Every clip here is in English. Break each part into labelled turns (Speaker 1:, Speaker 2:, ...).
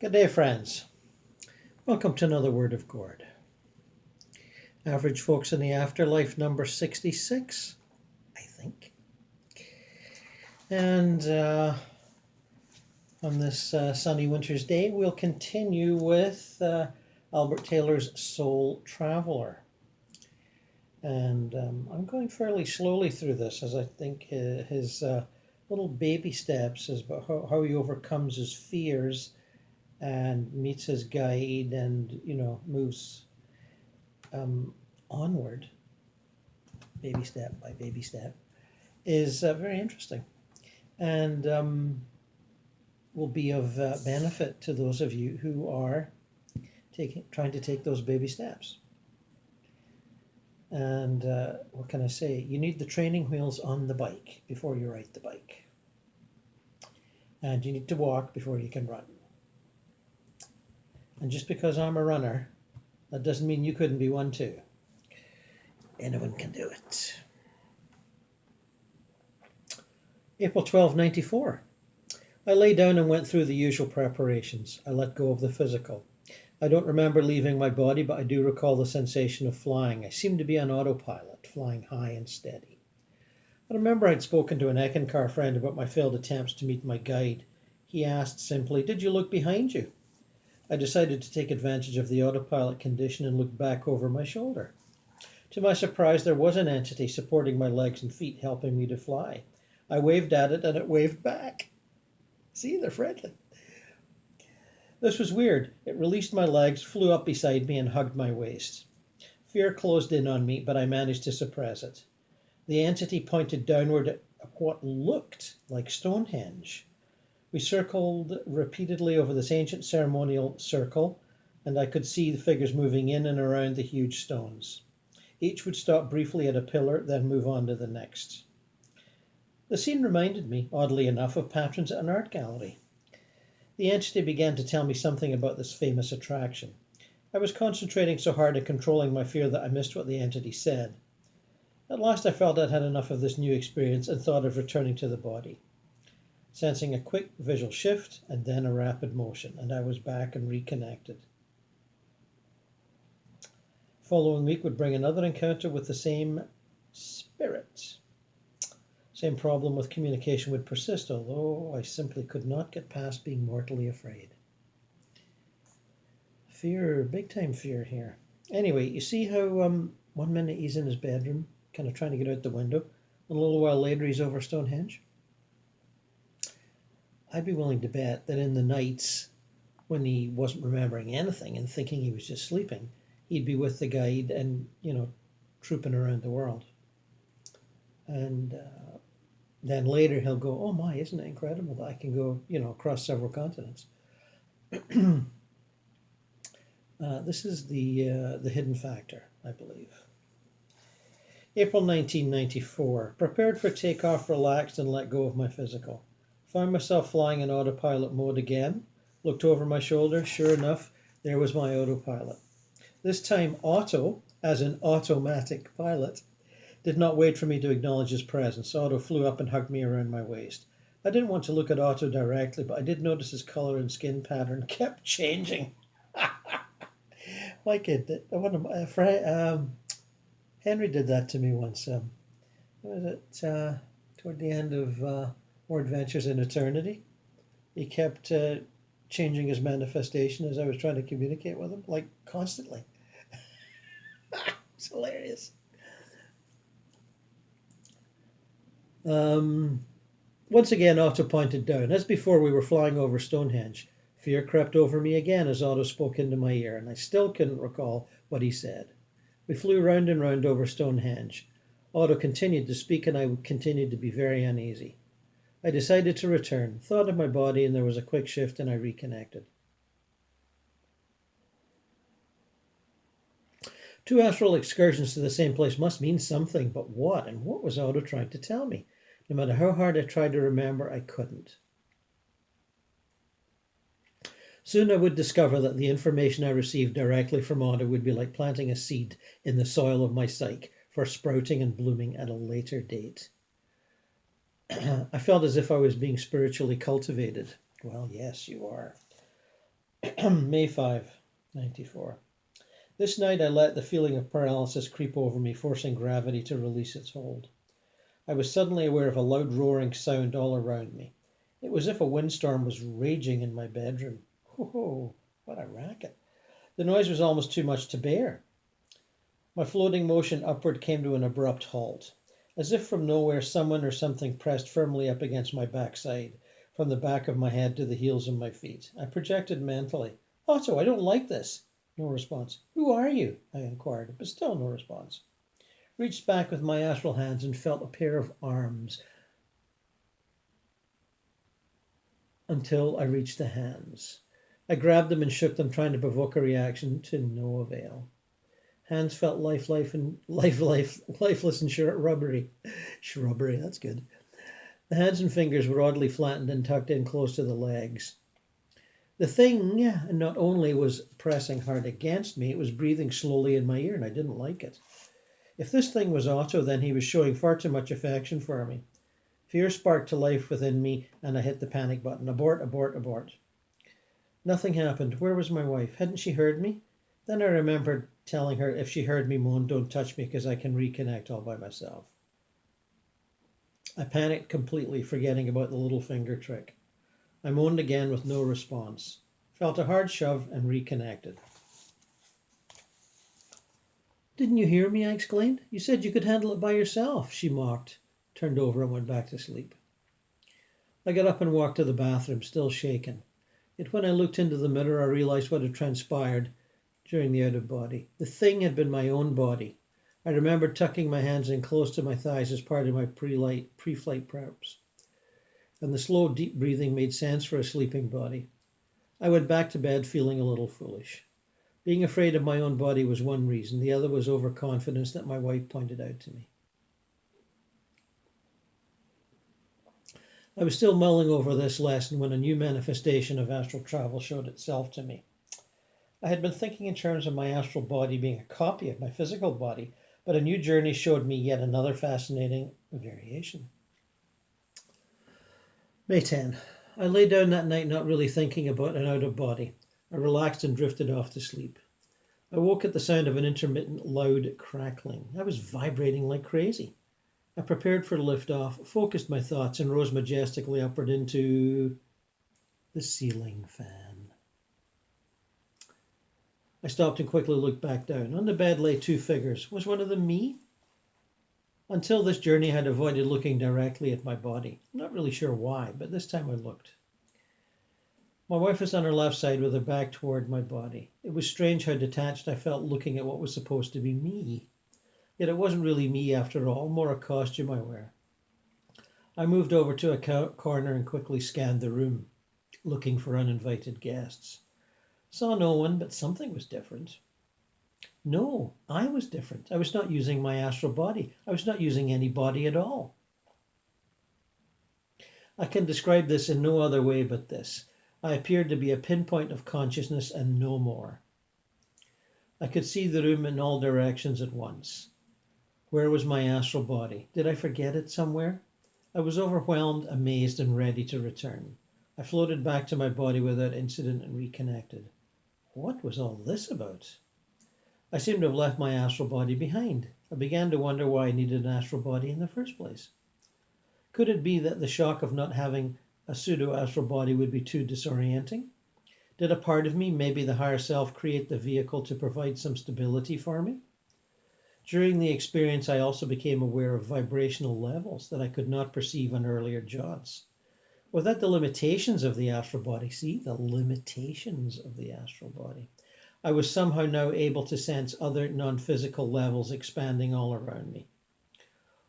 Speaker 1: Good day, friends. Welcome to another Word of Gord. Average Folks in the Afterlife, number 66, I think. And on this sunny winter's day, we'll continue with Albert Taylor's Soul Traveler. And I'm going fairly slowly through this, as I think his little baby steps is about how he overcomes his fears and meets his guide and, moves onward, baby step by baby step, is very interesting and will be of benefit to those of you who are trying to take those baby steps. And what can I say? You need the training wheels on the bike before you ride the bike. And you need to walk before you can run. And just because I'm a runner, that doesn't mean you couldn't be one too. Anyone can do it. April 12, 94. I lay down and went through the usual preparations. I let go of the physical. I don't remember leaving my body, but I do recall the sensation of flying. I seemed to be on autopilot, flying high and steady. I remember I'd spoken to an Eckankar friend about my failed attempts to meet my guide. He asked simply, "Did you look behind you?" I decided to take advantage of the autopilot condition and look back over my shoulder. To my surprise, there was an entity supporting my legs and feet, helping me to fly. I waved at it and it waved back. See, they're friendly. This was weird. It released my legs, flew up beside me and hugged my waist. Fear closed in on me, but I managed to suppress it. The entity pointed downward at what looked like Stonehenge. We circled repeatedly over this ancient ceremonial circle, and I could see the figures moving in and around the huge stones. Each would stop briefly at a pillar, then move on to the next. The scene reminded me, oddly enough, of patrons at an art gallery. The entity began to tell me something about this famous attraction. I was concentrating so hard on controlling my fear that I missed what the entity said. At last I felt I'd had enough of this new experience and thought of returning to the body. Sensing a quick visual shift and then a rapid motion, and I was back and reconnected. Following week would bring another encounter with the same spirit. Same problem with communication would persist, although I simply could not get past being mortally afraid. Fear, big time fear here. Anyway, you see how 1 minute he's in his bedroom, kind of trying to get out the window, and a little while later he's over Stonehenge? I'd be willing to bet that in the nights when he wasn't remembering anything and thinking he was just sleeping, he'd be with the guide and, trooping around the world. And then later he'll go, "Oh my, isn't it incredible that I can go, across several continents?" This is the hidden factor, I believe. April 1994. Prepared for takeoff, relaxed, and let go of my physical. Found myself flying in autopilot mode again. Looked over my shoulder. Sure enough, there was my autopilot. This time, Otto, as an automatic pilot, did not wait for me to acknowledge his presence. Otto flew up and hugged me around my waist. I didn't want to look at Otto directly, but I did notice his color and skin pattern kept changing. My kid, one of my friend, Henry did that to me once. Was it toward the end of More Adventures in Eternity? He kept changing his manifestation as I was trying to communicate with him, like constantly. It's hilarious. Once again, Otto pointed down. As before, we were flying over Stonehenge. Fear crept over me again as Otto spoke into my ear, and I still couldn't recall what he said. We flew round and round over Stonehenge. Otto continued to speak, and I continued to be very uneasy. I decided to return, thought of my body, and there was a quick shift, and I reconnected. 2 astral excursions to the same place must mean something, but what? And what was Otto trying to tell me? No matter how hard I tried to remember, I couldn't. Soon I would discover that the information I received directly from Otto would be like planting a seed in the soil of my psyche for sprouting and blooming at a later date. I felt as if I was being spiritually cultivated. Well, yes, you are. May 5, 94. This night I let the feeling of paralysis creep over me, forcing gravity to release its hold. I was suddenly aware of a loud roaring sound all around me. It was as if a windstorm was raging in my bedroom. Oh, what a racket. The noise was almost too much to bear. My floating motion upward came to an abrupt halt. As if from nowhere, someone or something pressed firmly up against my backside, from the back of my head to the heels of my feet. I projected mentally, "Otto, I don't like this." No response. "Who are you?" I inquired, but still no response. Reached back with my astral hands and felt a pair of arms until I reached the hands. I grabbed them and shook them, trying to provoke a reaction, to no avail. Hands felt lifeless and rubbery. Shrubbery, that's good. The hands and fingers were oddly flattened and tucked in close to the legs. The thing not only was pressing hard against me, it was breathing slowly in my ear, and I didn't like it. If this thing was Otto, then he was showing far too much affection for me. Fear sparked to life within me, and I hit the panic button. Abort, abort, abort. Nothing happened. Where was my wife? Hadn't she heard me? Then I remembered telling her if she heard me moan, "Don't touch me because I can reconnect all by myself." I panicked completely, forgetting about the little finger trick. I moaned again with no response. Felt a hard shove and reconnected. "Didn't you hear me?" I exclaimed. "You said you could handle it by yourself," she mocked, turned over and went back to sleep. I got up and walked to the bathroom, still shaken. Yet when I looked into the mirror, I realized what had transpired during the out-of-body. The thing had been my own body. I remembered tucking my hands in close to my thighs as part of my pre-flight preps. And the slow, deep breathing made sense for a sleeping body. I went back to bed feeling a little foolish. Being afraid of my own body was one reason. The other was overconfidence that my wife pointed out to me. I was still mulling over this lesson when a new manifestation of astral travel showed itself to me. I had been thinking in terms of my astral body being a copy of my physical body, but a new journey showed me yet another fascinating variation. May 10. I lay down that night not really thinking about an out-of-body. I relaxed and drifted off to sleep. I woke at the sound of an intermittent, loud crackling. I was vibrating like crazy. I prepared for liftoff, focused my thoughts, and rose majestically upward into the ceiling fan. I stopped and quickly looked back down. On the bed lay two figures. Was one of them me? Until this journey, I had avoided looking directly at my body. I'm not really sure why, but this time I looked. My wife was on her left side with her back toward my body. It was strange how detached I felt looking at what was supposed to be me. Yet it wasn't really me after all, more a costume I wear. I moved over to a corner and quickly scanned the room, looking for uninvited guests. Saw no one, but something was different. No, I was different. I was not using my astral body. I was not using any body at all. I can describe this in no other way but this. I appeared to be a pinpoint of consciousness and no more. I could see the room in all directions at once. Where was my astral body? Did I forget it somewhere? I was overwhelmed, amazed, and ready to return. I floated back to my body without incident and reconnected. What was all this about? I seemed to have left my astral body behind. I began to wonder why I needed an astral body in the first place. Could it be that the shock of not having a pseudo-astral body would be too disorienting? Did a part of me, maybe the higher self, create the vehicle to provide some stability for me? During the experience, I also became aware of vibrational levels that I could not perceive on earlier jaunts. Without the limitations of the astral body, the limitations of the astral body, I was somehow now able to sense other non-physical levels expanding all around me.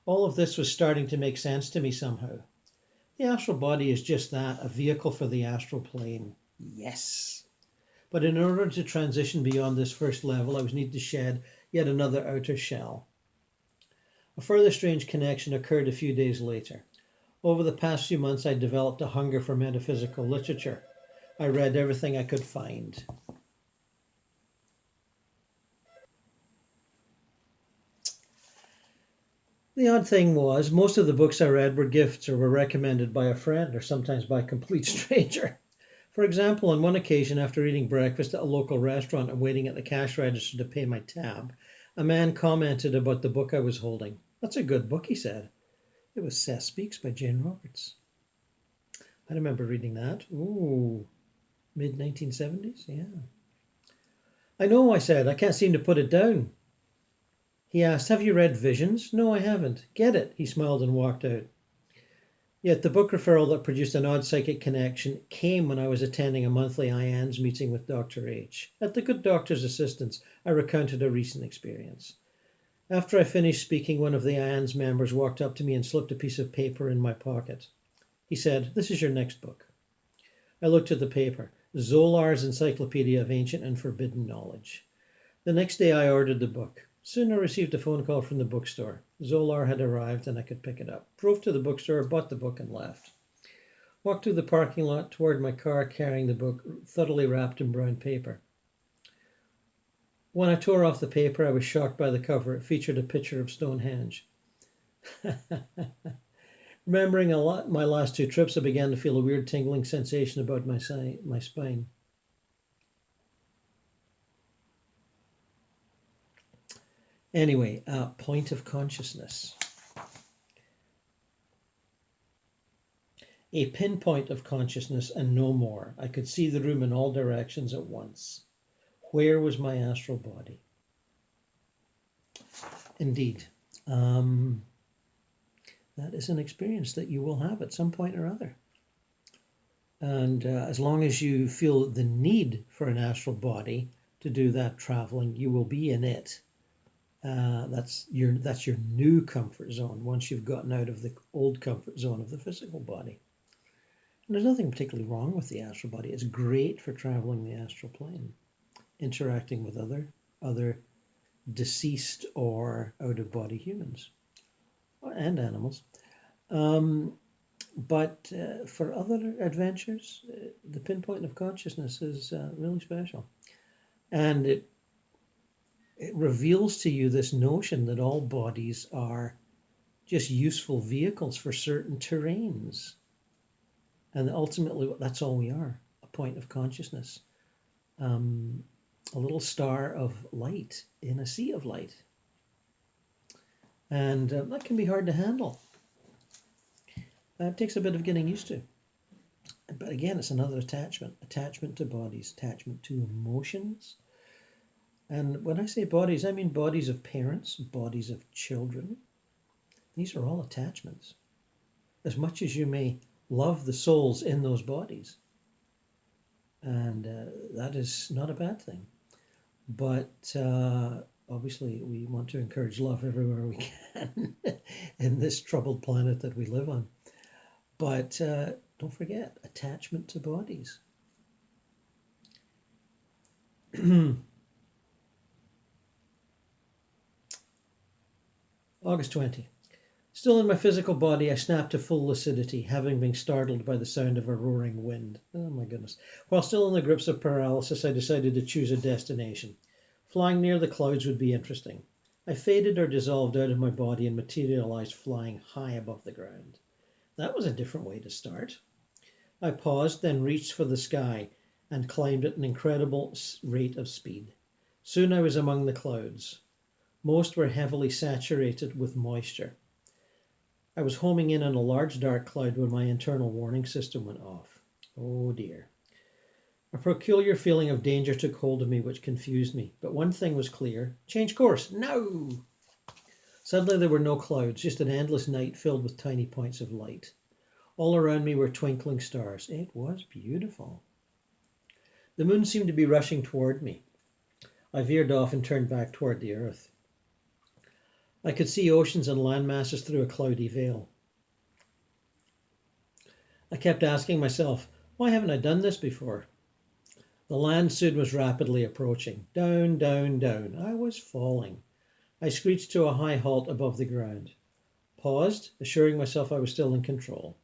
Speaker 1: All of this was starting to make sense to me somehow. The astral body is just that, a vehicle for the astral plane. Yes. But in order to transition beyond this first level, I was needed to shed yet another outer shell. A further strange connection occurred a few days later. Over the past few months, I developed a hunger for metaphysical literature. I read everything I could find. The odd thing was, most of the books I read were gifts or were recommended by a friend or sometimes by a complete stranger. For example, on one occasion, after eating breakfast at a local restaurant and waiting at the cash register to pay my tab, a man commented about the book I was holding. "That's a good book," he said. It was Seth Speaks by Jane Roberts. I remember reading that. Ooh, mid-1970s? Yeah. "I know," I said. "I can't seem to put it down." He asked, "Have you read Visions?" "No, I haven't." "Get it." He smiled and walked out. Yet the book referral that produced an odd psychic connection came when I was attending a monthly IANS meeting with Dr. H. At the Good Doctor's Assistance, I recounted a recent experience. After I finished speaking, one of the IANS members walked up to me and slipped a piece of paper in my pocket. He said, "This is your next book." I looked at the paper. Zolar's Encyclopedia of Ancient and Forbidden Knowledge. The next day I ordered the book. Soon I received a phone call from the bookstore. Zolar had arrived and I could pick it up. Drove to the bookstore, bought the book and left. Walked through the parking lot toward my car carrying the book, thoroughly wrapped in brown paper. When I tore off the paper, I was shocked by the cover. It featured a picture of Stonehenge. Remembering my last two trips, I began to feel a weird tingling sensation about my spine. Anyway, point of consciousness. A pinpoint of consciousness and no more. I could see the room in all directions at once. Where was my astral body? Indeed. That is an experience that you will have at some point or other. And as long as you feel the need for an astral body to do that traveling, you will be in it. That's your new comfort zone once you've gotten out of the old comfort zone of the physical body. And there's nothing particularly wrong with the astral body. It's great for traveling the astral plane, interacting with other deceased or out-of-body humans and animals. But for other adventures, the pinpoint of consciousness is really special. And it reveals to you this notion that all bodies are just useful vehicles for certain terrains. And ultimately, that's all we are, a point of consciousness. A little star of light in a sea of light. And that can be hard to handle. It takes a bit of getting used to. But again, it's another attachment. Attachment to bodies, attachment to emotions. And when I say bodies, I mean bodies of parents, bodies of children. These are all attachments. As much as you may love the souls in those bodies. And that is not a bad thing. But obviously we want to encourage love everywhere we can in this troubled planet that we live on. But don't forget, attachment to bodies. August 20. Still in my physical body, I snapped to full lucidity, having been startled by the sound of a roaring wind. Oh my goodness. While still in the grips of paralysis, I decided to choose a destination. Flying near the clouds would be interesting. I faded or dissolved out of my body and materialized flying high above the ground. That was a different way to start. I paused, then reached for the sky and climbed at an incredible rate of speed. Soon I was among the clouds. Most were heavily saturated with moisture. I was homing in on a large dark cloud when my internal warning system went off. Oh dear. A peculiar feeling of danger took hold of me, which confused me. But one thing was clear. Change course. No! Suddenly there were no clouds, just an endless night filled with tiny points of light. All around me were twinkling stars. It was beautiful. The moon seemed to be rushing toward me. I veered off and turned back toward the earth. I could see oceans and land masses through a cloudy veil. I kept asking myself, why haven't I done this before? The land soon was rapidly approaching. Down, down, down. I was falling. I screeched to a high halt above the ground. Paused, assuring myself I was still in control.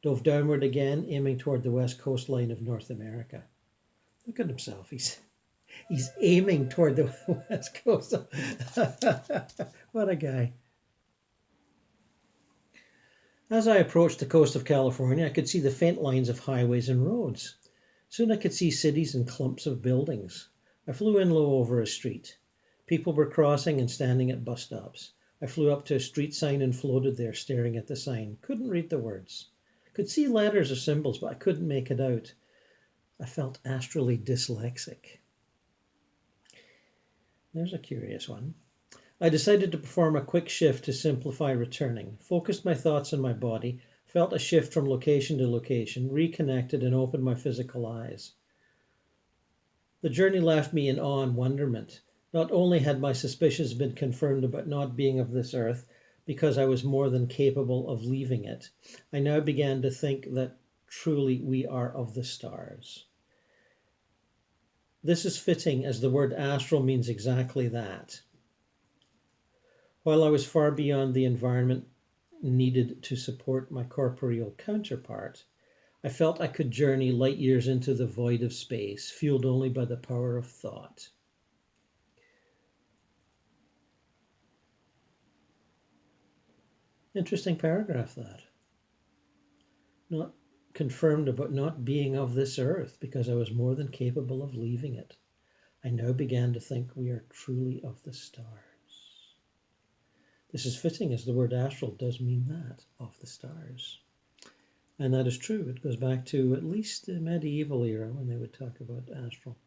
Speaker 1: Dove downward again, aiming toward the west coastline of North America. Look at himself. He's aiming toward the west coast. What a guy. As I approached the coast of California, I could see the faint lines of highways and roads. Soon I could see cities and clumps of buildings. I flew in low over a street. People were crossing and standing at bus stops. I flew up to a street sign and floated there, staring at the sign. Couldn't read the words. Could see letters or symbols, but I couldn't make it out. I felt astrally dyslexic. There's a curious one. I decided to perform a quick shift to simplify returning, focused my thoughts on my body, felt a shift from location to location, reconnected, and opened my physical eyes. The journey left me in awe and wonderment. Not only had my suspicions been confirmed about not being of this earth, because I was more than capable of leaving it, I now began to think that truly we are of the stars. This is fitting, as the word astral means exactly that. While I was far beyond the environment needed to support my corporeal counterpart, I felt I could journey light years into the void of space, fueled only by the power of thought. Interesting paragraph, that. Not confirmed about not being of this earth, because I was more than capable of leaving it. I now began to think we are truly of the stars. This is fitting, as the word astral does mean that, of the stars. And that is true. It goes back to at least the medieval era when they would talk about astral.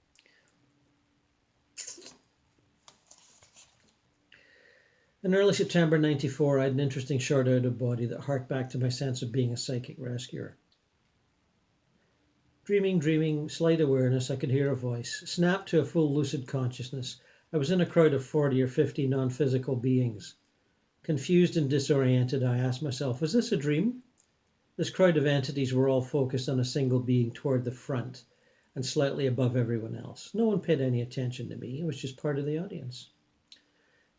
Speaker 1: In early September 94, I had an interesting short out of body that harked back to my sense of being a psychic rescuer. Dreaming, slight awareness, I could hear a voice. Snapped to a full lucid consciousness. I was in a crowd of 40 or 50 non-physical beings. Confused and disoriented, I asked myself, was this a dream? This crowd of entities were all focused on a single being toward the front and slightly above everyone else. No one paid any attention to me. I was just part of the audience.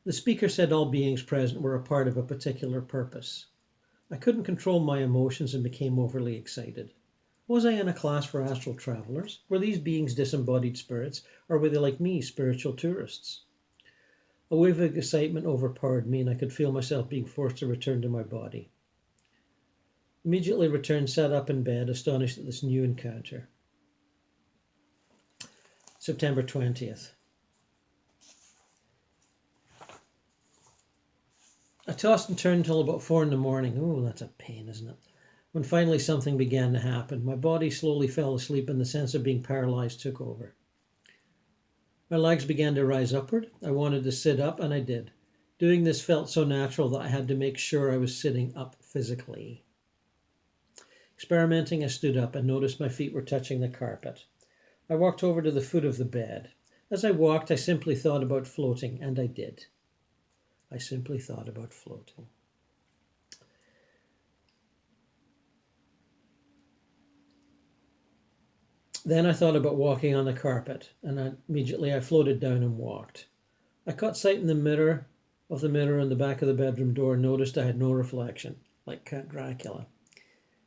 Speaker 1: The speaker said all beings present were a part of a particular purpose. I couldn't control my emotions and became overly excited. Was I in a class for astral travelers? Were these beings disembodied spirits, or were they like me, spiritual tourists? A wave of excitement overpowered me, and I could feel myself being forced to return to my body. Immediately returned, sat up in bed, astonished at this new encounter. September 20th. I tossed and turned until about 4 in the morning. Oh, that's a pain, isn't it? When finally something began to happen, my body slowly fell asleep and the sense of being paralyzed took over. My legs began to rise upward. I wanted to sit up, and I did. Doing this felt so natural that I had to make sure I was sitting up physically. Experimenting, I stood up and noticed my feet were touching the carpet. I walked over to the foot of the bed. As I walked, I simply thought about floating, and I did. I simply thought about floating. Then I thought about walking on the carpet, and immediately I floated down and walked. I caught sight in the mirror on the back of the bedroom door and noticed I had no reflection, like Count Dracula.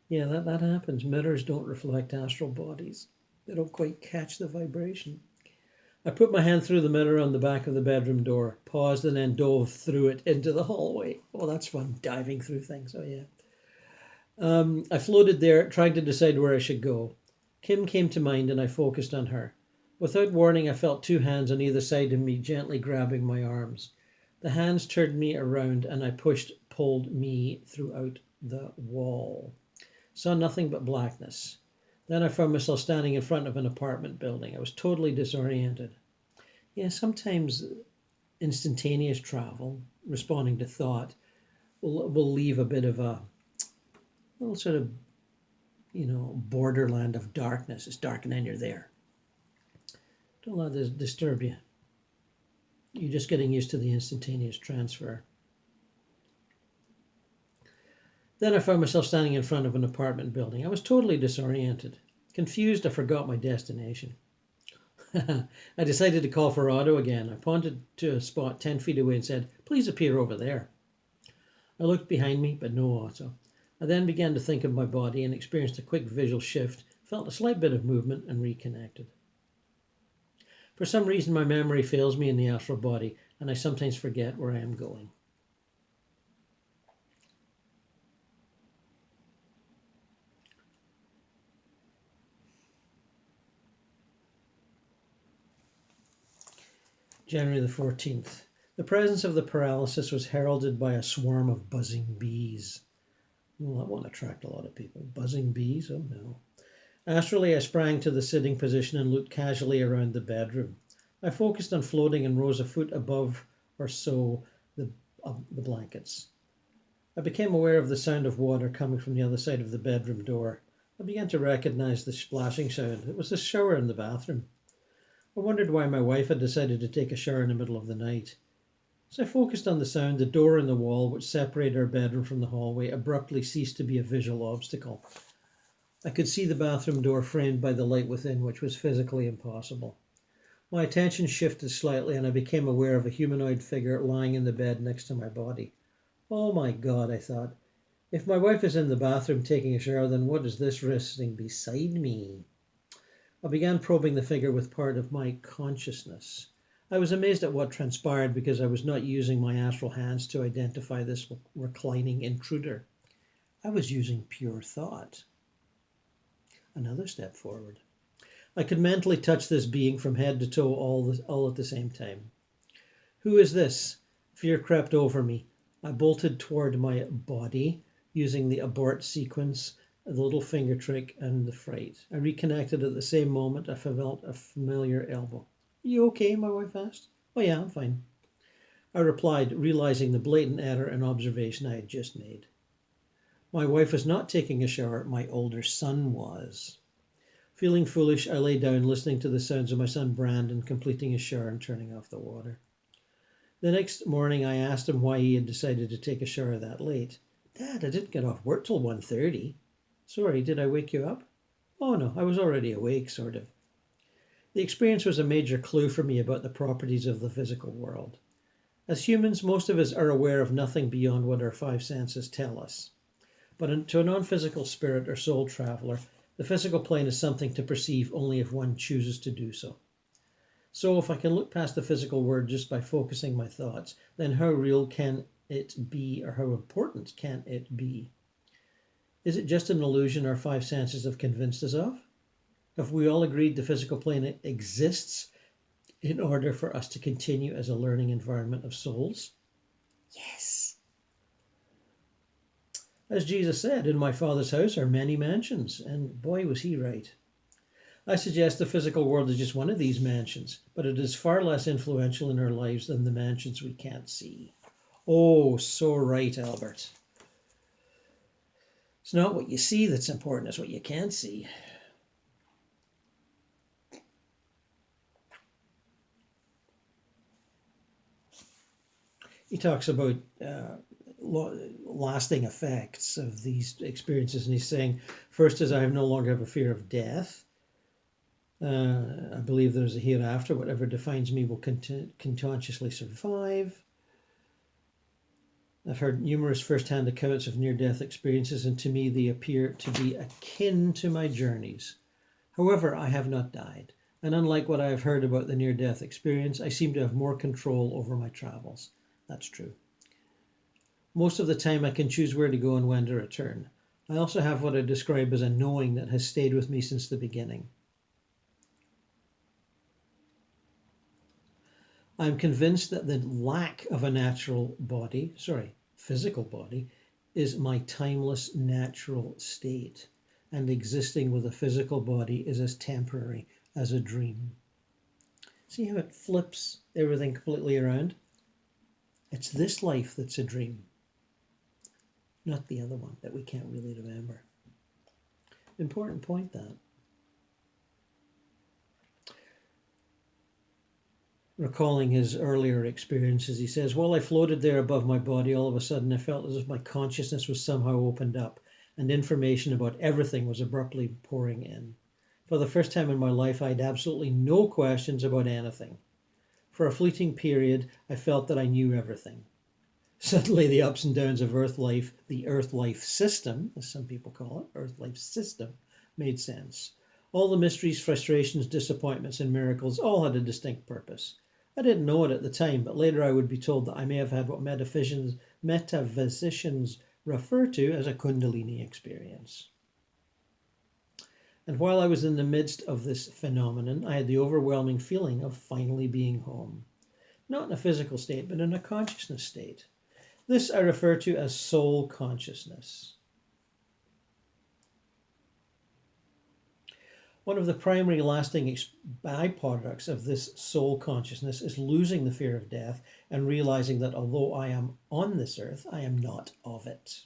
Speaker 1: Yeah, that happens. Mirrors don't reflect astral bodies. They don't quite catch the vibration. I put my hand through the mirror on the back of the bedroom door, paused, and then dove through it into the hallway. Oh, that's fun, diving through things. Oh, yeah. I floated there, trying to decide where I should go. Kim came to mind, and I focused on her. Without warning, I felt 2 hands on either side of me gently grabbing my arms. The hands turned me around, and I pulled me throughout the wall. Saw nothing but blackness. Then I found myself standing in front of an apartment building. I was totally disoriented. Yeah, sometimes instantaneous travel, responding to thought, will leave a bit of a little sort of, borderland of darkness. It's dark and then you're there. Don't let this disturb you. You're just getting used to the instantaneous transfer. Then I found myself standing in front of an apartment building. I was totally disoriented. Confused, I forgot my destination. I decided to call for Otto again. I pointed to a spot 10 feet away and said, "Please appear over there." I looked behind me, but no Otto. I then began to think of my body and experienced a quick visual shift, felt a slight bit of movement, and reconnected. For some reason, my memory fails me in the astral body, and I sometimes forget where I am going. January the 14th. The presence of the paralysis was heralded by a swarm of buzzing bees. Well, that won't attract a lot of people. Buzzing bees? Oh no. Astrally, I sprang to the sitting position and looked casually around the bedroom. I focused on floating and rose a foot above or so the blankets. I became aware of the sound of water coming from the other side of the bedroom door. I began to recognize the splashing sound. It was the shower in the bathroom. I wondered why my wife had decided to take a shower in the middle of the night. As I focused on the sound, the door in the wall, which separated our bedroom from the hallway, abruptly ceased to be a visual obstacle. I could see the bathroom door framed by the light within, which was physically impossible. My attention shifted slightly and I became aware of a humanoid figure lying in the bed next to my body. Oh my God, I thought. If my wife is in the bathroom taking a shower, then what is this resting beside me? I began probing the figure with part of my consciousness. I was amazed at what transpired because I was not using my astral hands to identify this reclining intruder. I was using pure thought. Another step forward. I could mentally touch this being from head to toe all at the same time. Who is this? Fear crept over me. I bolted toward my body using the abort sequence, the little finger trick, and the fright. I reconnected at the same moment. I felt a familiar elbow. You okay? My wife asked. Oh yeah, I'm fine. I replied, realizing the blatant error and observation I had just made. My wife was not taking a shower. My older son was. Feeling foolish, I lay down, listening to the sounds of my son Brandon completing his shower and turning off the water. The next morning, I asked him why he had decided to take a shower that late. Dad, I didn't get off work till 1:30. Sorry, did I wake you up? Oh no, I was already awake, sort of. The experience was a major clue for me about the properties of the physical world. As humans, most of us are aware of nothing beyond what our five senses tell us. But to a non-physical spirit or soul traveler, the physical plane is something to perceive only if one chooses to do so. So if I can look past the physical world just by focusing my thoughts, then how real can it be, or how important can it be? Is it just an illusion our five senses have convinced us of? Have we all agreed the physical plane exists in order for us to continue as a learning environment of souls? Yes. As Jesus said, in my Father's house are many mansions, and boy was he right. I suggest the physical world is just one of these mansions, but it is far less influential in our lives than the mansions we can't see. Oh, so right, Albert. It's not what you see that's important, it's what you can't see. He talks about lasting effects of these experiences, and he's saying, first is I no longer have a fear of death. I believe there's a hereafter. Whatever defines me will conscientiously survive. I've heard numerous first-hand accounts of near-death experiences, and to me they appear to be akin to my journeys. However, I have not died, and unlike what I have heard about the near-death experience, I seem to have more control over my travels. That's true. Most of the time I can choose where to go and when to return. I also have what I describe as a knowing that has stayed with me since the beginning. I am convinced that the lack of a physical body, is my timeless natural state, and existing with a physical body is as temporary as a dream. See how it flips everything completely around? It's this life that's a dream, not the other one that we can't really remember. Important point, that. Recalling his earlier experiences, he says, while I floated there above my body, all of a sudden I felt as if my consciousness was somehow opened up and information about everything was abruptly pouring in. For the first time in my life, I had absolutely no questions about anything. For a fleeting period, I felt that I knew everything. Suddenly, the ups and downs of Earth life, the Earth life system, as some people call it, Earth life system, made sense. All the mysteries, frustrations, disappointments, and miracles all had a distinct purpose. I didn't know it at the time, but later I would be told that I may have had what metaphysicians refer to as a Kundalini experience. And while I was in the midst of this phenomenon, I had the overwhelming feeling of finally being home. not in a physical state, but in a consciousness state. This I refer to as soul consciousness. One of the primary lasting byproducts of this soul consciousness is losing the fear of death and realizing that although I am on this earth, I am not of it.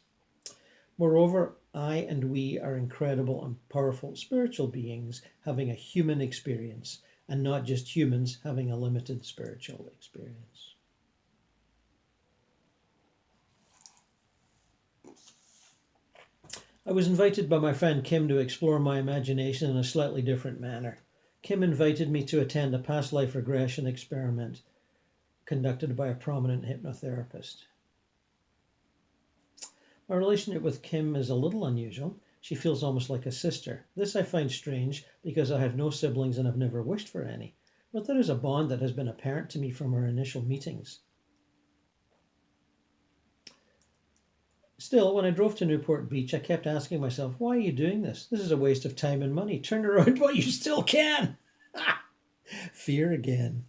Speaker 1: Moreover, I and we are incredible and powerful spiritual beings having a human experience, and not just humans having a limited spiritual experience. I was invited by my friend Kim to explore my imagination in a slightly different manner. Kim invited me to attend a past life regression experiment conducted by a prominent hypnotherapist. My relationship with Kim is a little unusual. She feels almost like a sister. This I find strange because I have no siblings and have never wished for any. But there is a bond that has been apparent to me from our initial meetings. Still, when I drove to Newport Beach, I kept asking myself, why are you doing this? This is a waste of time and money. Turn around while you still can. Fear again.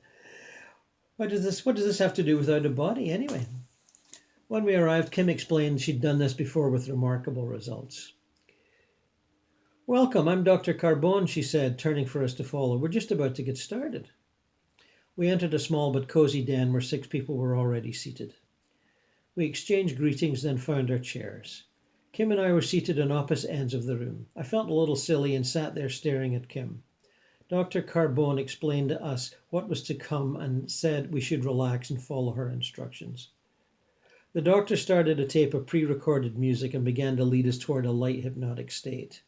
Speaker 1: What does this have to do with out of body anyway? When we arrived, Kim explained she'd done this before with remarkable results. Welcome, I'm Dr. Carbone, she said, turning for us to follow. We're just about to get started. We entered a small but cozy den where 6 people were already seated. We exchanged greetings, then found our chairs. Kim and I were seated on opposite ends of the room. I felt a little silly and sat there staring at Kim. Dr. Carbone explained to us what was to come and said we should relax and follow her instructions. The doctor started a tape of pre-recorded music and began to lead us toward a light hypnotic state.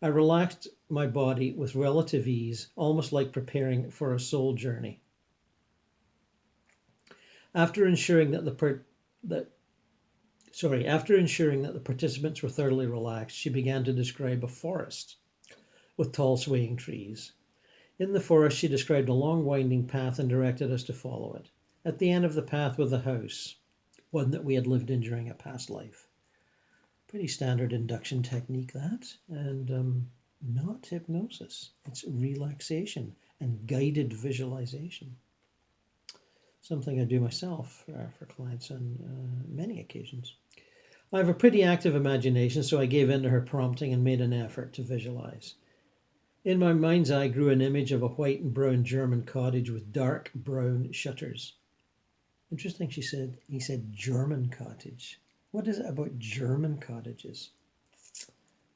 Speaker 1: I relaxed my body with relative ease, almost like preparing for a soul journey. After ensuring that the participants were thoroughly relaxed, she began to describe a forest with tall swaying trees. In the forest, she described a long winding path and directed us to follow it. At the end of the path was a house, one that we had lived in during a past life. Pretty standard induction technique, that, and not hypnosis. It's relaxation and guided visualization. Something I do myself for clients on many occasions. I have a pretty active imagination, so I gave in to her prompting and made an effort to visualize. In my mind's eye grew an image of a white and brown German cottage with dark brown shutters. Interesting, he said German cottage. What is it about German cottages?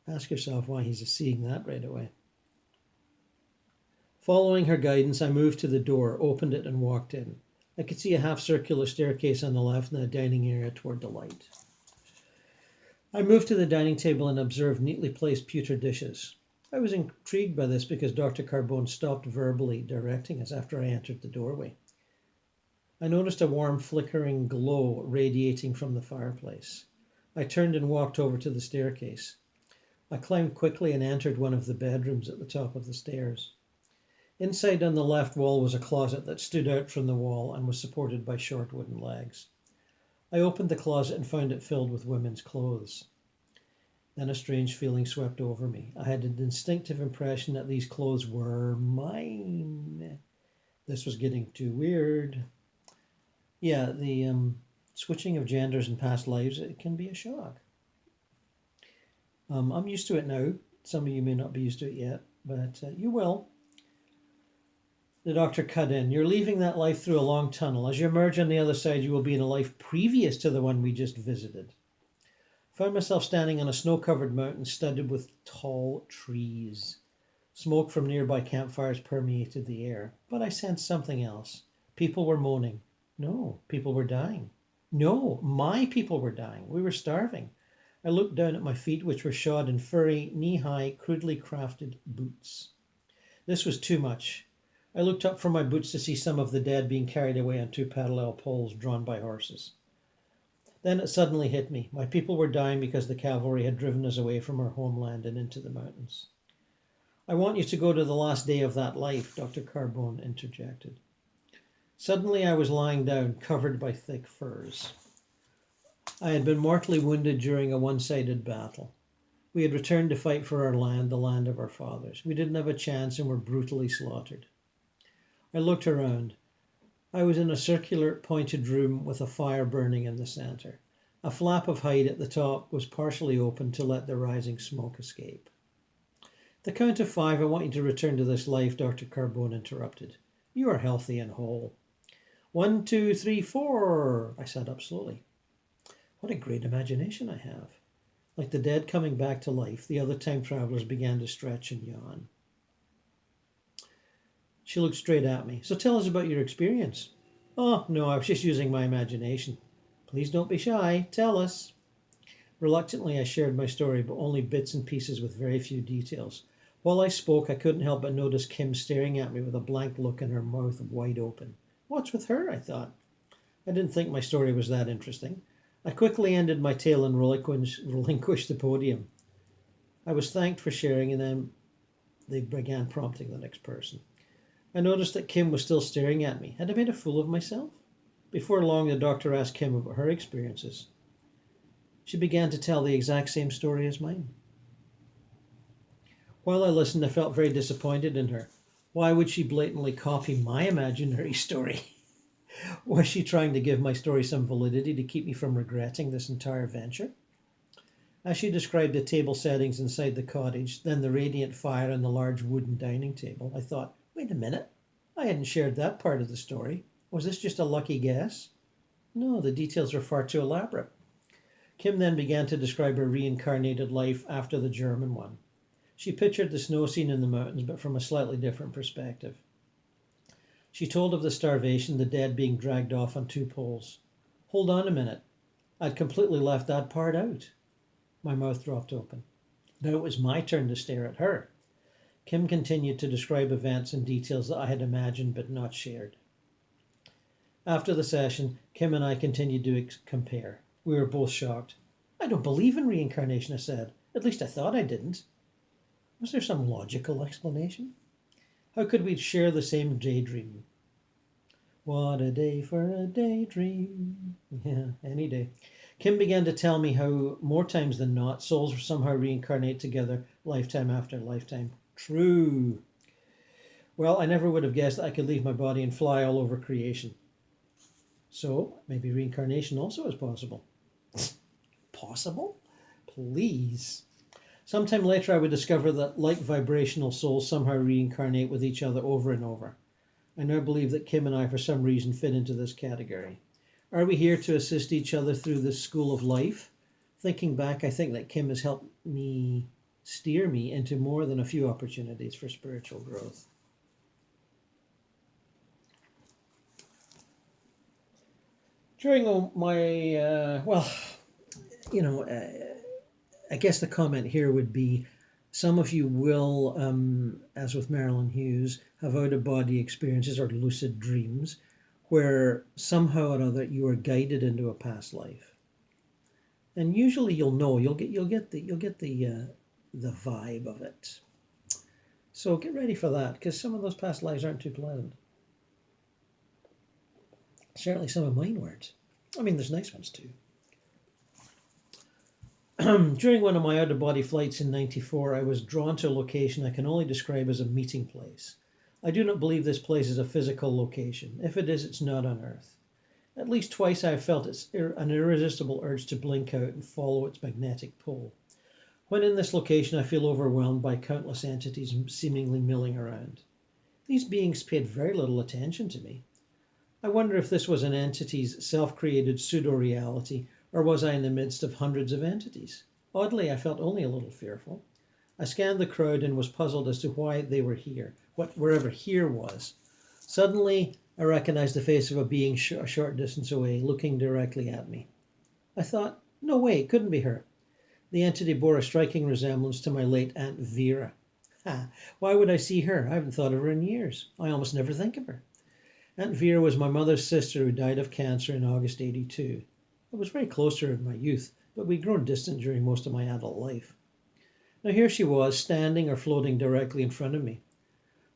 Speaker 1: Ask yourself why he's seeing that right away. Following her guidance, I moved to the door, opened it, and walked in. I could see a half-circular staircase on the left and a dining area toward the light. I moved to the dining table and observed neatly placed pewter dishes. I was intrigued by this because Dr. Carbone stopped verbally directing us after I entered the doorway. I noticed a warm, flickering glow radiating from the fireplace. I turned and walked over to the staircase. I climbed quickly and entered one of the bedrooms at the top of the stairs. Inside on the left wall was a closet that stood out from the wall and was supported by short wooden legs. I opened the closet and found it filled with women's clothes. Then a strange feeling swept over me. I had an instinctive impression that these clothes were mine. This was getting too weird. Yeah, the switching of genders in past lives, it can be a shock. I'm used to it now. Some of you may not be used to it yet, but you will. The doctor cut in. You're leaving that life through a long tunnel. As you emerge on the other side, you will be in a life previous to the one we just visited. I found myself standing on a snow-covered mountain studded with tall trees. Smoke from nearby campfires permeated the air, but I sensed something else. People were moaning. No, people were dying. No, my people were dying. We were starving. I looked down at my feet, which were shod in furry, knee-high, crudely crafted boots. This was too much. I looked up from my boots to see some of the dead being carried away on 2 parallel poles drawn by horses. Then it suddenly hit me. My people were dying because the cavalry had driven us away from our homeland and into the mountains. I want you to go to the last day of that life, Dr. Carbone interjected. Suddenly I was lying down, covered by thick furs. I had been mortally wounded during a one-sided battle. We had returned to fight for our land, the land of our fathers. We didn't have a chance and were brutally slaughtered. I looked around. I was in a circular pointed room with a fire burning in the centre. A flap of hide at the top was partially open to let the rising smoke escape. The count of 5, I want you to return to this life, Dr. Carbone interrupted. You are healthy and whole. 1, 2, 3, 4. I sat up slowly. What a great imagination I have. Like the dead coming back to life, the other time travelers began to stretch and yawn. She looked straight at me. So tell us about your experience. Oh, no, I was just using my imagination. Please don't be shy. Tell us. Reluctantly, I shared my story, but only bits and pieces with very few details. While I spoke, I couldn't help but notice Kim staring at me with a blank look and her mouth wide open. What's with her? I thought. I didn't think my story was that interesting. I quickly ended my tale and relinquished the podium. I was thanked for sharing, and then they began prompting the next person. I noticed that Kim was still staring at me. Had I made a fool of myself? Before long, the doctor asked Kim about her experiences. She began to tell the exact same story as mine. While I listened, I felt very disappointed in her. Why would she blatantly copy my imaginary story? Was she trying to give my story some validity to keep me from regretting this entire venture? As she described the table settings inside the cottage, then the radiant fire and the large wooden dining table, I thought, wait a minute, I hadn't shared that part of the story. Was this just a lucky guess? No, the details are far too elaborate. Kim then began to describe her reincarnated life after the German one. She pictured the snow scene in the mountains, but from a slightly different perspective. She told of the starvation, the dead being dragged off on 2 poles. Hold on a minute. I'd completely left that part out. My mouth dropped open. Now it was my turn to stare at her. Kim continued to describe events and details that I had imagined but not shared. After the session, Kim and I continued to compare. We were both shocked. I don't believe in reincarnation, I said. At least I thought I didn't. Was there some logical explanation? How could we share the same daydream? What a day for a daydream. Yeah, any day. Kim began to tell me how, more times than not, souls somehow reincarnate together, lifetime after lifetime. True. Well, I never would have guessed that I could leave my body and fly all over creation. So, maybe reincarnation also is possible. Possible? Please. Sometime later I would discover that like vibrational souls somehow reincarnate with each other over and over. I now believe that Kim and I for some reason fit into this category. Are we here to assist each other through this school of life? Thinking back, I think that Kim has helped me steer me into more than a few opportunities for spiritual growth. During my, I guess the comment here would be some of you will, as with Marilyn Hughes, have out-of-body experiences or lucid dreams where somehow or other you are guided into a past life. And usually you'll know, you'll get the vibe of it. So get ready for that, because some of those past lives aren't too pleasant. Certainly some of mine weren't. I mean, there's nice ones too. During one of my out-of-body flights in '94, I was drawn to a location I can only describe as a meeting place. I do not believe this place is a physical location. If it is, it's not on Earth. At least twice I have felt an irresistible urge to blink out and follow its magnetic pull. When in this location, I feel overwhelmed by countless entities seemingly milling around. These beings paid very little attention to me. I wonder if this was an entity's self-created pseudo-reality, or was I in the midst of hundreds of entities? Oddly, I felt only a little fearful. I scanned the crowd and was puzzled as to why they were here, wherever here was. Suddenly, I recognized the face of a being a short distance away, looking directly at me. I thought, no way, it couldn't be her. The entity bore a striking resemblance to my late Aunt Vera. Why would I see her? I haven't thought of her in years. I almost never think of her. Aunt Vera was my mother's sister who died of cancer in August '82. I was very close to her in my youth, but we'd grown distant during most of my adult life. Now here she was, standing or floating directly in front of me.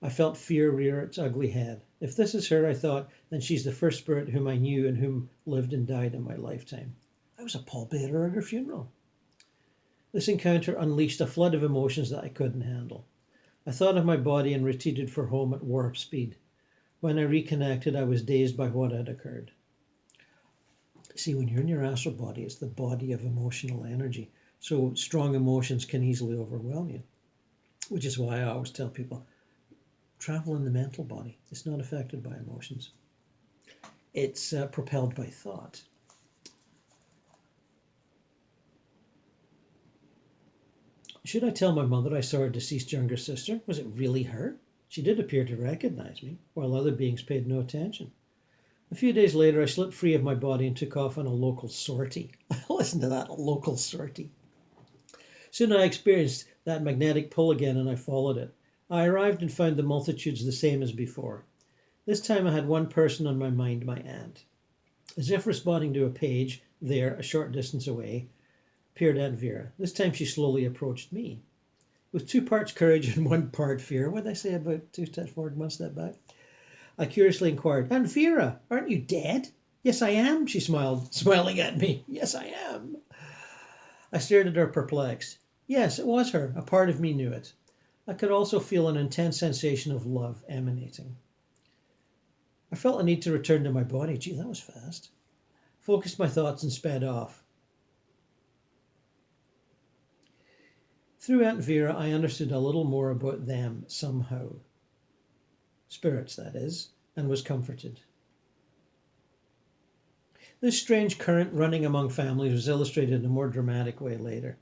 Speaker 1: I felt fear rear its ugly head. If this is her, I thought, then she's the first spirit whom I knew and whom lived and died in my lifetime. I was a pallbearer at her funeral. This encounter unleashed a flood of emotions that I couldn't handle. I thought of my body and retreated for home at warp speed. When I reconnected, I was dazed by what had occurred. See, when you're in your astral body, it's the body of emotional energy. So strong emotions can easily overwhelm you, which is why I always tell people, travel in the mental body. It's not affected by emotions. It's propelled by thought. Should I tell my mother I saw her deceased younger sister? Was it really her? She did appear to recognize me, while other beings paid no attention. A few days later, I slipped free of my body and took off on a local sortie. Listen to that, a local sortie. Soon I experienced that magnetic pull again, and I followed it. I arrived and found the multitudes the same as before. This time I had one person on my mind, my aunt. As if responding to a page, there, a short distance away, appeared Aunt Vera. This time she slowly approached me. With 2 parts courage and 1 part fear, what did I say about 2 steps forward, 1 step back? I curiously inquired, Aunt Vera, aren't you dead? Yes, I am, she smiled, smiling at me. Yes, I am. I stared at her perplexed. Yes, it was her. A part of me knew it. I could also feel an intense sensation of love emanating. I felt a need to return to my body. Gee, that was fast. Focused my thoughts and sped off. Through Aunt Vera, I understood a little more about them somehow. Spirits, that is, and was comforted. This strange current running among families was illustrated in a more dramatic way later.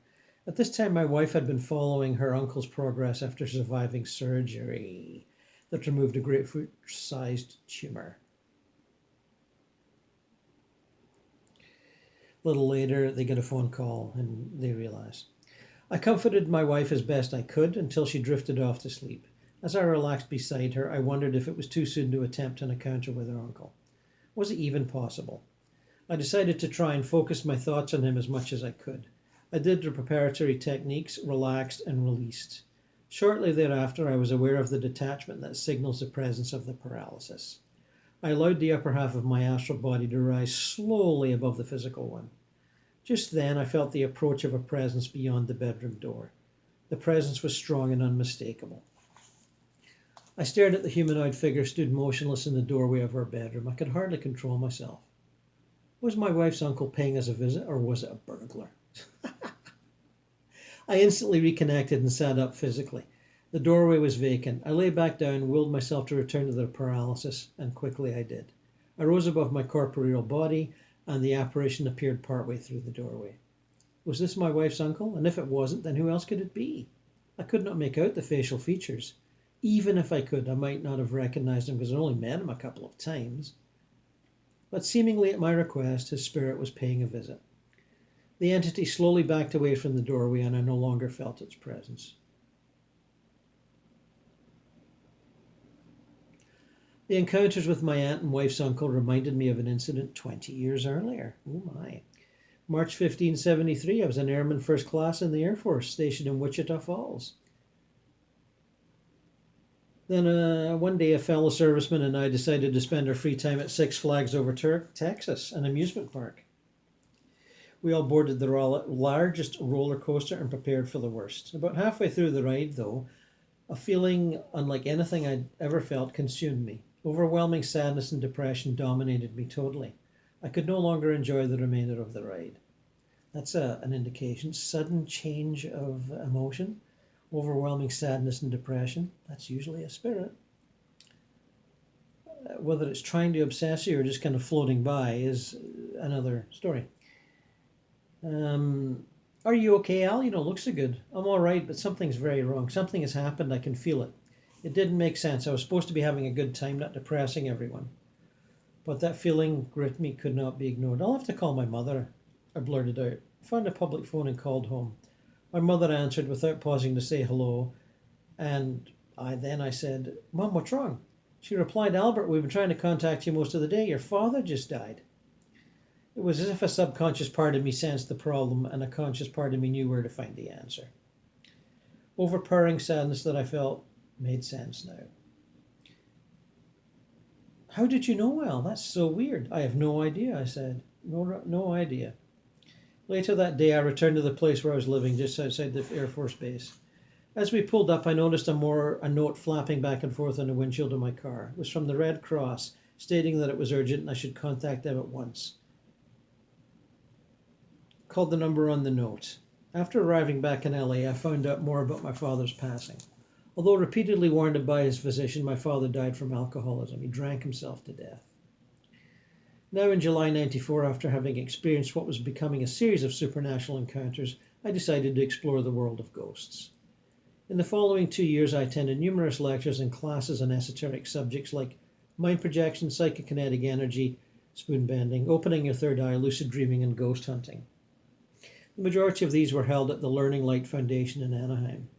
Speaker 1: At this time, my wife had been following her uncle's progress after surviving surgery that removed a grapefruit-sized tumor. A little later, they get a phone call and they realize. I comforted my wife as best I could until she drifted off to sleep. As I relaxed beside her, I wondered if it was too soon to attempt an encounter with her uncle. Was it even possible? I decided to try and focus my thoughts on him as much as I could. I did the preparatory techniques, relaxed and released. Shortly thereafter, I was aware of the detachment that signals the presence of the paralysis. I allowed the upper half of my astral body to rise slowly above the physical one. Just then, I felt the approach of a presence beyond the bedroom door. The presence was strong and unmistakable. I stared at the humanoid figure stood motionless in the doorway of our bedroom. I could hardly control myself. Was my wife's uncle paying us a visit, or was it a burglar? I instantly reconnected and sat up physically. The doorway was vacant. I lay back down, willed myself to return to the paralysis, and quickly I did. I rose above my corporeal body, and the apparition appeared partway through the doorway. Was this my wife's uncle? And if it wasn't, then who else could it be? I could not make out the facial features. Even if I could, I might not have recognized him because I only met him a couple of times. But seemingly at my request, his spirit was paying a visit. The entity slowly backed away from the doorway, and I no longer felt its presence. The encounters with my aunt and wife's uncle reminded me of an incident 20 years earlier. Oh my. March 1573, I was an airman first class in the Air Force, stationed in Wichita Falls. Then one day a fellow serviceman and I decided to spend our free time at Six Flags over Texas, an amusement park. We all boarded the largest roller coaster and prepared for the worst. About halfway through the ride, though, a feeling unlike anything I'd ever felt consumed me. Overwhelming sadness and depression dominated me totally. I could no longer enjoy the remainder of the ride. That's an indication. Sudden change of emotion, overwhelming sadness and depression. That's usually a spirit. Whether it's trying to obsess you or just kind of floating by is another story. Are you okay, Al? Looks so good. I'm all right, but something's very wrong. Something has happened. I can feel it. It didn't make sense. I was supposed to be having a good time, not depressing everyone. But that feeling gripped me, could not be ignored. I'll have to call my mother, I blurted out. I found a public phone and called home. My mother answered without pausing to say hello, and I said, Mom, what's wrong? She replied, Albert, we've been trying to contact you most of the day. Your father just died. It was as if a subconscious part of me sensed the problem and a conscious part of me knew where to find the answer. Overpowering sadness that I felt made sense now. How did you know, Al? That's so weird. I have no idea, I said. No idea. Later that day, I returned to the place where I was living, just outside the Air Force Base. As we pulled up, I noticed a note flapping back and forth on the windshield of my car. It was from the Red Cross, stating that it was urgent and I should contact them at once. Called the number on the note. After arriving back in LA, I found out more about my father's passing. Although repeatedly warned by his physician, my father died from alcoholism. He drank himself to death. Now in July 94, after having experienced what was becoming a series of supernatural encounters, I decided to explore the world of ghosts. In the following 2 years, I attended numerous lectures and classes on esoteric subjects like mind projection, psychokinetic energy, spoon bending, opening your third eye, lucid dreaming, and ghost hunting. The majority of these were held at the Learning Light Foundation in Anaheim.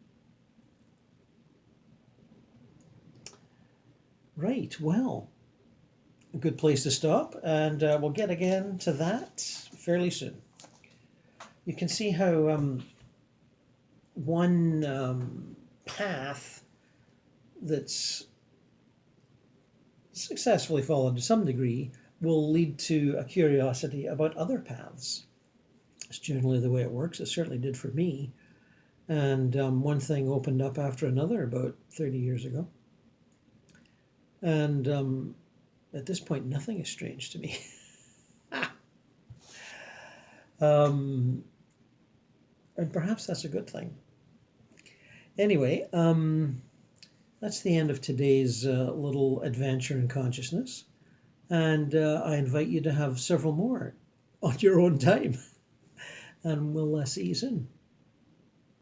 Speaker 1: Right, well, a good place to stop, and we'll get again to that fairly soon. You can see how one path that's successfully followed to some degree will lead to a curiosity about other paths. It's generally the way it works. It certainly did for me. And one thing opened up after another about 30 years ago. And at this point, nothing is strange to me. And perhaps that's a good thing. Anyway, that's the end of today's little adventure in consciousness. And I invite you to have several more on your own time. And we'll see you soon.